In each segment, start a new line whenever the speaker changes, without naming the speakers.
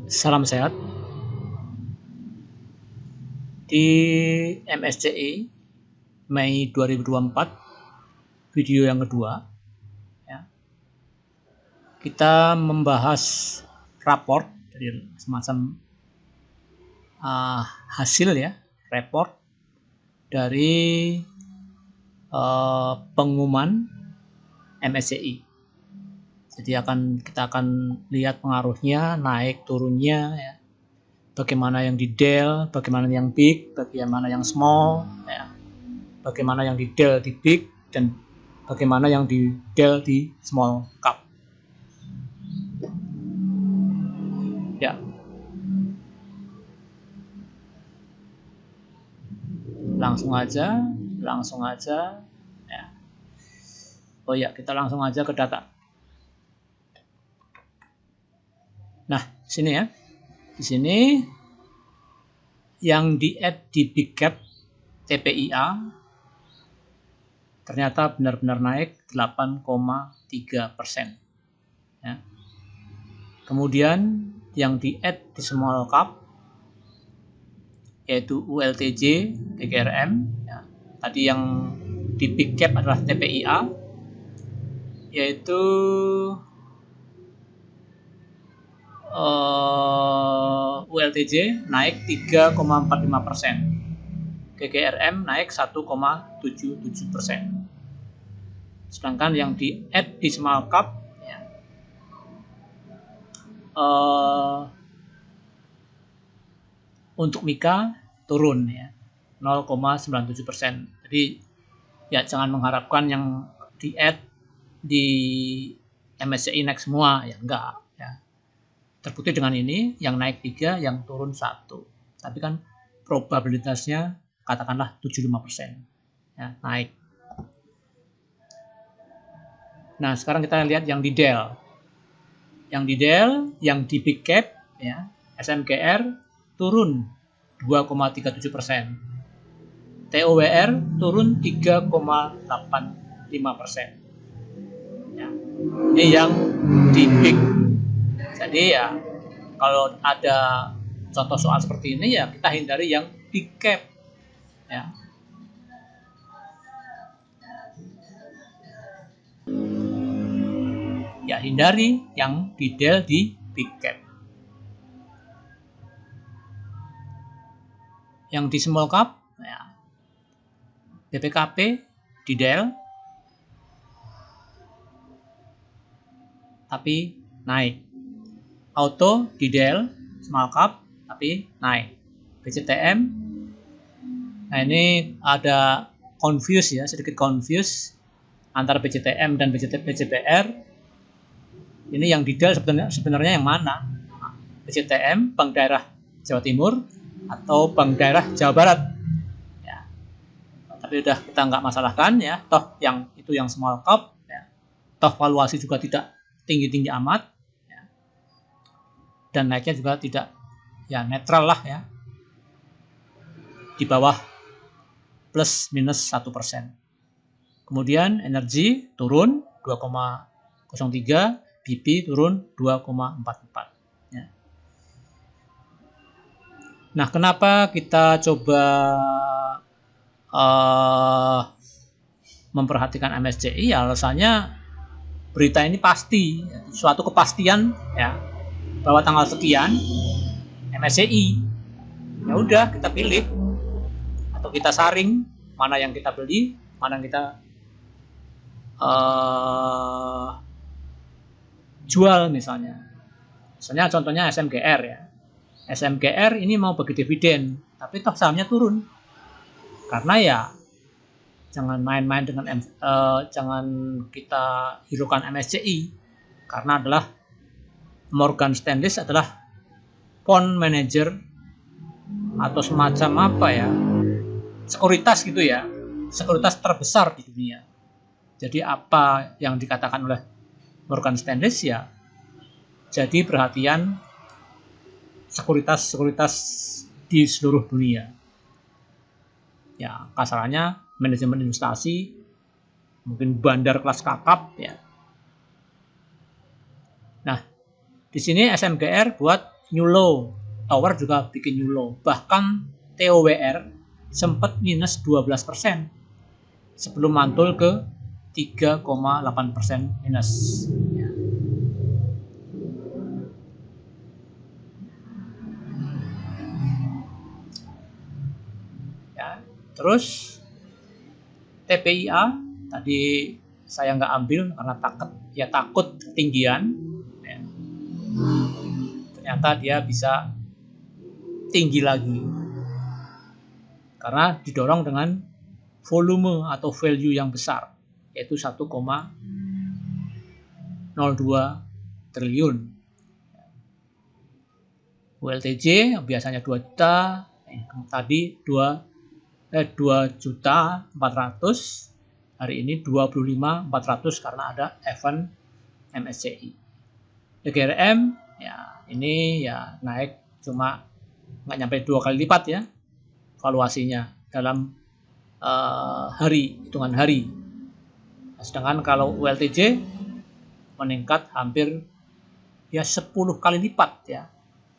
Salam sehat. Di MSCI Mei 2024, video yang kedua, ya, kita membahas raport, jadi semacam hasil ya, report dari pengumuman MSCI. Jadi kita akan lihat pengaruhnya, naik turunnya, ya. Bagaimana yang di Dell, bagaimana yang big, bagaimana yang small, ya. Bagaimana yang di Dell di big, dan bagaimana yang di Dell di small cap. Ya. Langsung aja. Ya. Oh ya, kita langsung aja ke data. Nah, sini ya. Di sini yang di-add di big cap TPIA ternyata benar-benar naik 8,3%. Ya. Kemudian yang di-add di small cap yaitu ULTJ, TGRM. Ya. Tadi yang di big cap adalah TPIA, yaitu ULTJ naik 3,45%, TGRM naik 1,77%. Sedangkan yang di add di small cap ya, untuk Mika turun ya 0,97%. Jadi ya jangan mengharapkan yang di add di MSCI naik semua, ya enggak ya. Terbukti dengan ini yang naik 3, yang turun 1. Tapi kan probabilitasnya katakanlah 75% ya, naik. Nah, sekarang kita lihat yang di Dell. Yang di Dell, yang di big cap ya, SMKR turun 2,37%. TOWR turun 3,85%. Ya. Ini yang di big. Jadi ya kalau ada contoh soal seperti ini ya kita hindari yang big cap ya. Ya hindari yang di Dell di big cap. Yang di small cap ya, BPKP di Dell tapi naik. Auto di Dell small cap tapi naik. BCTM, nah ini ada sedikit confuse antara BCTM dan BCPR. Ini yang di Dell sebenarnya yang mana? BCTM Bank Daerah Jawa Timur atau Bank Daerah Jawa Barat ya. Tapi udah kita nggak masalahkan ya, toh yang itu yang small cap ya. Toh valuasi juga tidak tinggi-tinggi amat ya. Dan naiknya juga tidak ya, netral lah ya, di bawah plus minus 1%. Kemudian energi turun 2,03, BP turun 2,44 ya. Nah, kenapa kita coba memperhatikan MSCI? Ya alasannya berita ini pasti, suatu kepastian ya, bahwa tanggal sekian MSCI. Ya udah kita pilih atau kita saring mana yang kita beli, mana yang kita jual misalnya. Misalnya contohnya SMKR ya. SMKR ini mau bagi dividen, tapi toh sahamnya turun. Karena ya jangan main-main dengan jangan kita hiraukan MSCI, karena adalah Morgan Stanley adalah fund manager atau semacam apa ya, sekuritas gitu ya, sekuritas terbesar di dunia. Jadi apa yang dikatakan oleh Morgan Stanley ya jadi perhatian sekuritas di seluruh dunia. Ya, kasarannya manajemen investasi, mungkin bandar kelas kakap ya. Nah, di sini SMKR buat new low, tower juga bikin new low, bahkan TOWR sempat minus 12% sebelum mantul ke 3,8% minus. Ya, terus TPIA tadi saya nggak ambil karena takut ketinggian. Ya. Ternyata dia bisa tinggi lagi karena didorong dengan volume atau value yang besar, yaitu 1,02 triliun. ULTJ biasanya 2 juta, tadi 2.400.000, hari ini 25.400 karena ada event MSCI. EGRM ya ini ya naik cuma nggak nyampe 2 kali lipat ya valuasinya dalam hitungan hari. Sedangkan kalau ULTJ meningkat hampir ya 10 kali lipat ya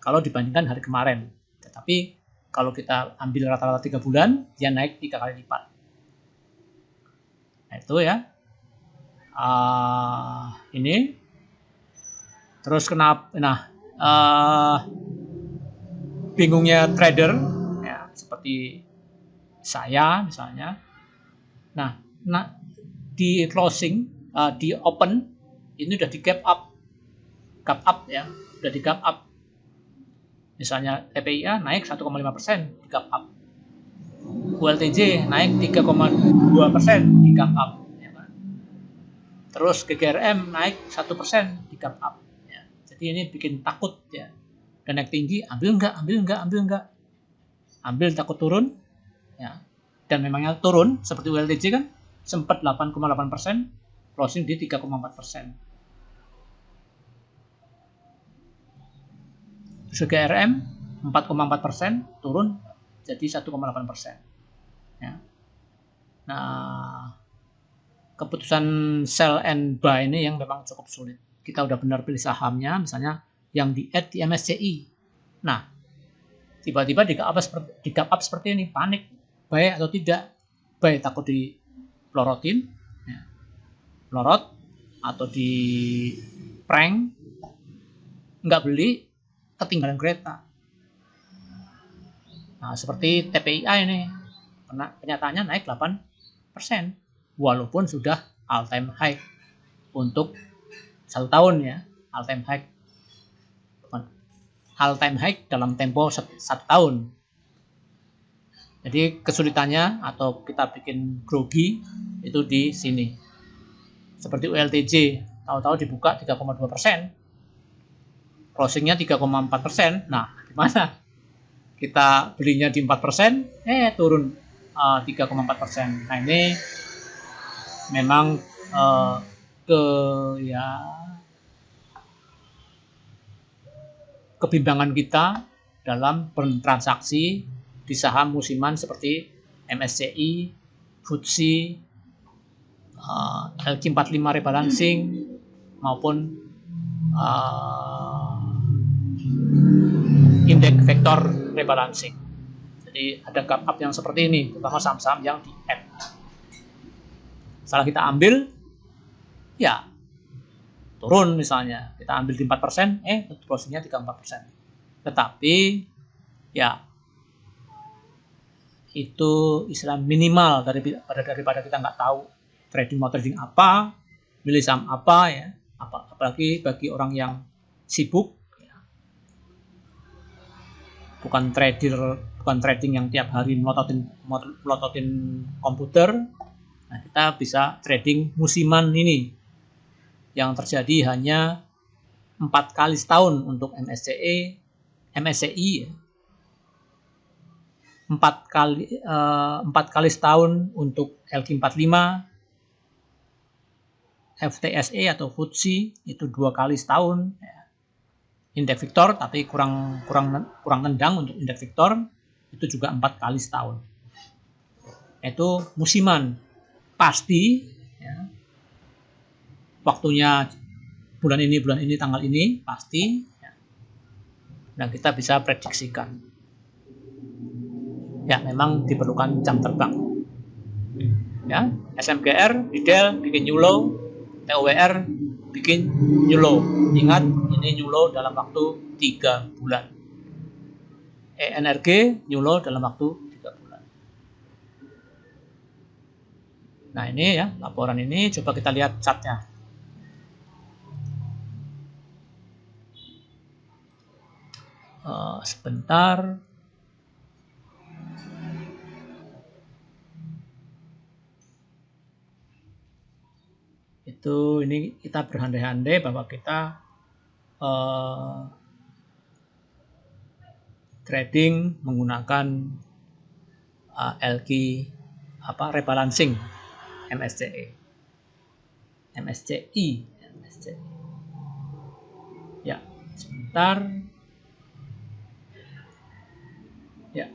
kalau dibandingkan hari kemarin. Tetapi kalau kita ambil rata-rata 3 bulan, dia naik 3 kali lipat. Nah itu ya. Ini. Terus kenapa? Nah, bingungnya trader, ya, seperti saya misalnya. Nah di closing, di open, ini udah di gap up ya, udah di gap up. Misalnya TPIA naik 1,5% di gap up, ULTJ naik 3,2% di gap up, ya kan? Terus GGRM naik 1% di gap up. Ya. Jadi ini bikin takut ya. Dan naik tinggi, ambil enggak, ambil takut turun, ya. Dan memangnya turun seperti ULTJ kan, sempat 8,8%, closing di 3,4%. GGRM 4,4% turun jadi 1,8%. Ya. Nah, keputusan sell and buy ini yang memang cukup sulit. Kita udah benar pilih sahamnya, misalnya yang di add di MSCI. Nah, tiba-tiba di gap up seperti ini, panik, buy atau tidak? Buy takut dipelorotin, ya. Pelorot atau di prank, nggak beli, ketinggalan kereta. Nah, seperti TPIA ini, karena kenyataannya naik 8%, walaupun sudah all time high untuk 1 tahun ya, all time high dalam tempo 1 tahun. Jadi kesulitannya atau kita bikin grogi itu di sini. Seperti ULTJ, tahu-tahu dibuka 3,2%, closingnya 3,4%. Nah, gimana? Kita belinya di 4%, turun 3,4%. Nah, ini memang kebimbangan kita dalam bertransaksi di saham musiman seperti MSCI, FTSE, LQ45 rebalancing maupun indeks vektor rebalancing. Jadi ada gap up yang seperti ini, terutama saham-saham yang di add. Setelah kita ambil, ya turun misalnya, kita ambil di 4%, closingnya 3,4%. Tetapi ya itu istilah minimal daripada kita nggak tahu mau trading apa, milih saham apa ya, apalagi bagi orang yang sibuk, ya. Bukan trading yang tiap hari melototin komputer. Nah, kita bisa trading musiman ini yang terjadi hanya 4 kali setahun untuk MSCI ya. 4 kali setahun untuk LQ45, FTSE atau FTSE itu 2 kali setahun. Indeks Victor tapi kurang nendang untuk indeks Victor itu juga 4 kali setahun. Itu musiman pasti ya. Waktunya bulan ini tanggal ini pasti ya. Nah, kita bisa prediksikan. Ya, memang diperlukan jam terbang. Ya, SMGR, detail, bikin new low, TOWR, bikin new low. Ingat, ini new low dalam waktu 3 bulan. ENRG, new low dalam waktu 3 bulan. Nah, ini ya, laporan ini, coba kita lihat chartnya. Sebentar. Itu ini kita berandai-andai bahwa kita trading menggunakan LQ rebalancing MSCI. Ya, sebentar. Ya,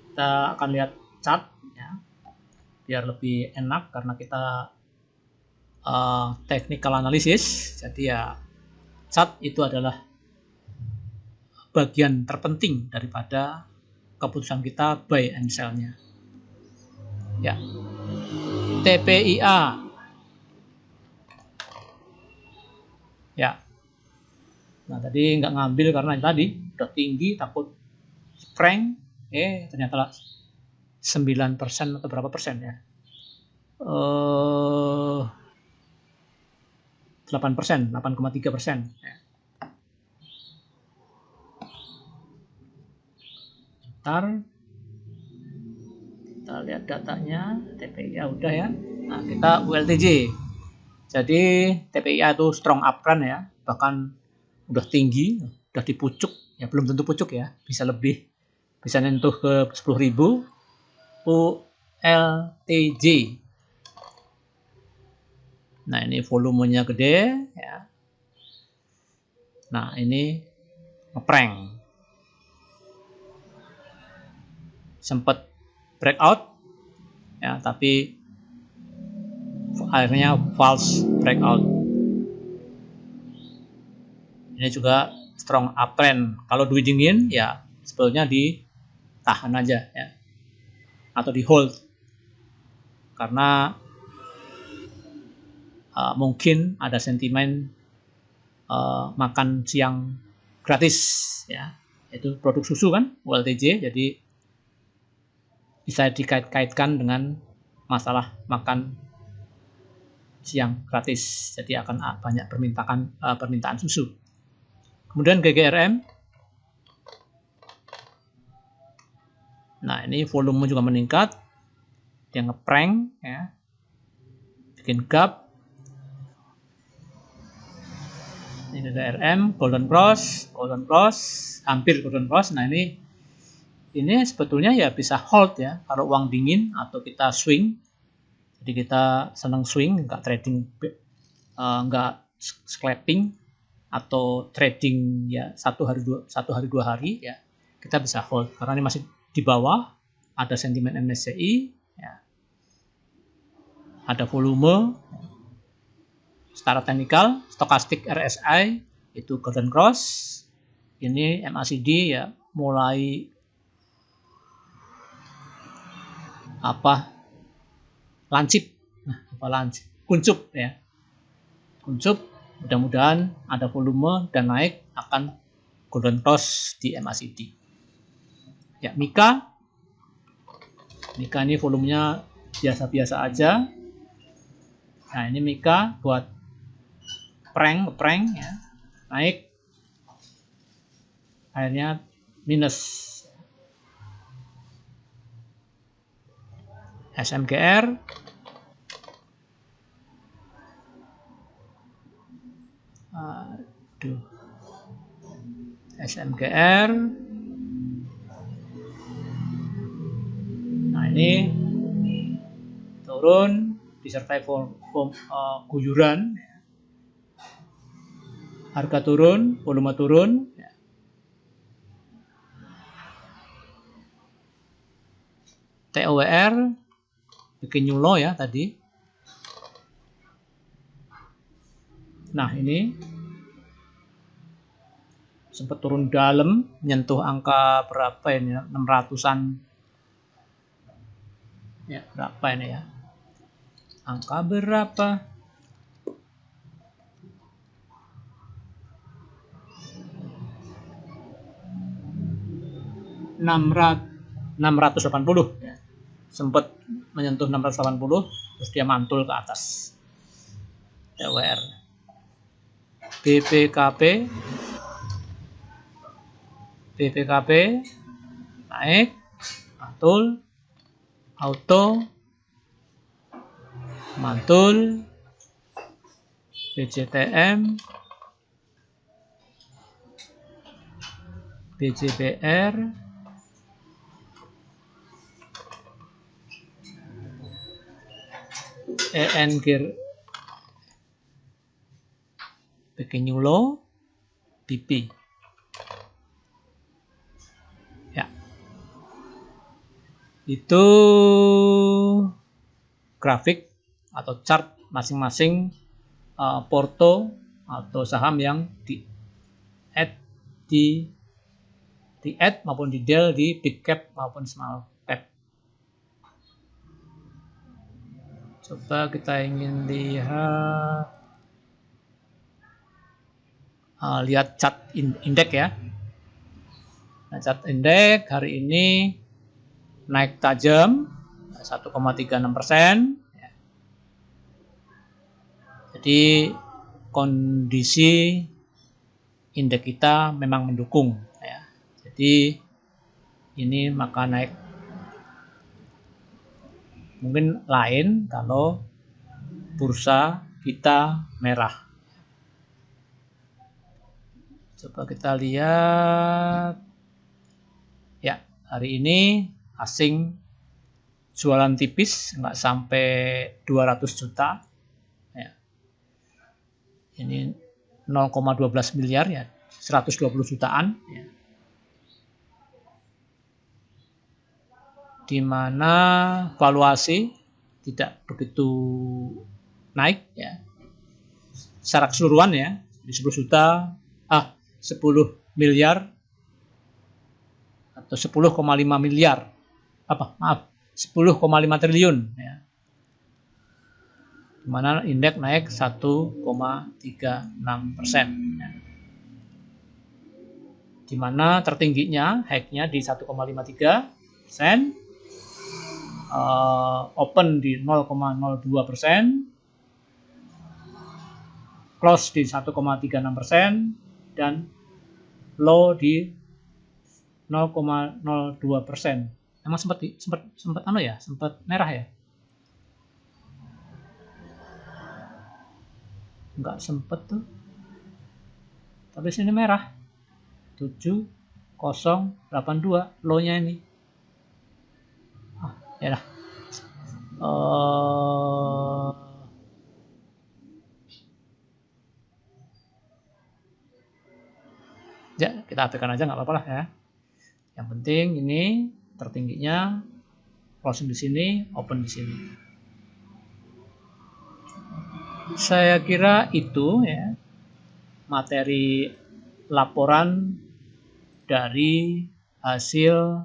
kita akan lihat chart ya, biar lebih enak karena kita technical analysis. Jadi ya, chart itu adalah bagian terpenting daripada keputusan kita buy and sell-nya. Ya, TPIA. Ya, nah tadi nggak ngambil karena tadi udah tinggi, takut prank. Ternyata 9% atau berapa persen ya? 8%, 8,3%. Ya. Ntar kita lihat datanya, TPIA udah ya. Nah, kita ULTJ. Jadi TPIA itu strong uptrend ya, bahkan udah tinggi, udah di pucuk, ya belum tentu pucuk ya, bisa lebih, bisa nyentuh ke 10.000. ULTJ. Nah, ini volumenya gede ya. Nah, ini ngeprank. Sempat breakout ya, tapi akhirnya false breakout. Ini juga strong uptrend. Kalau duit dingin ya sebetulnya ditahan aja ya, atau di hold karena mungkin ada sentimen makan siang gratis ya, itu produk susu kan ULTJ, jadi bisa dikait-kaitkan dengan masalah makan siang gratis, jadi akan banyak permintaan susu. Kemudian GGRM, nah ini volume juga meningkat, dia ngeprank ya, bikin gap. Ini GGRM, golden cross, hampir golden cross. Nah ini sebetulnya ya bisa hold ya kalau uang dingin atau kita swing. Jadi kita senang swing, nggak trading, nggak scalping atau trading ya satu hari dua hari ya, kita bisa hold karena ini masih di bawah, ada sentimen MSCI ya, ada volume. Secara teknikal stokastik RSI itu golden cross, ini MACD ya mulai lancip, kuncup ya, mudah-mudahan ada volume dan naik akan golden cross di MACD ya. Mika ini volumenya biasa-biasa aja. Nah ini Mika buat prank ya, naik akhirnya minus. SMGR SMGR, nah ini turun disertai guyuran, harga turun, volume turun ya. TOWR bikin new low ya tadi. Nah ini sempat turun dalam, menyentuh angka berapa ini, 600-an. Ya, berapa ini ya? Angka berapa? Enam ratus 680 ya. Sempat menyentuh 680, terus dia mantul ke atas. TWR. BPKP naik, mantul, auto, mantul, BCTM, BJBR, ENGIR, Pekenyulo, BP. Ya. Itu grafik atau chart masing-masing porto atau saham yang di add maupun di del di big cap maupun small cap. Coba kita ingin lihat chart indeks ya. Nah, chart indeks hari ini naik tajam 1,36%. Jadi kondisi indeks kita memang mendukung ya. Jadi ini maka naik. Mungkin lain kalau bursa kita merah. Coba kita lihat. Ya, hari ini asing jualan tipis, nggak sampai 200 juta. Ya. Ini 0,12 miliar ya, 120 jutaan. Ya. Di mana valuasi tidak begitu naik ya. Secara keseluruhan ya, di 10 juta, 10 miliar atau 10,5 miliar. 10,5 triliun ya. Di mana indeks naik 1,36%. Ya. Di mana tertingginya high-nya di 1,53%, open di 0,02%, close di 1,36%, dan low di 0,02%. Emang sempat merah ya? Enggak sempat tuh. Tapi sini merah. 7082 low-nya ini. Ya lah. Ya, kita abaikan aja nggak apa-apa lah ya. Yang penting ini tertingginya closing di sini, open di sini. Saya kira itu ya materi laporan dari hasil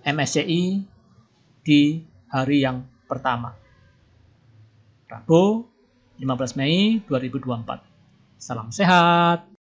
MSCI di hari yang pertama, Rabu 15 Mei 2024. Salam sehat.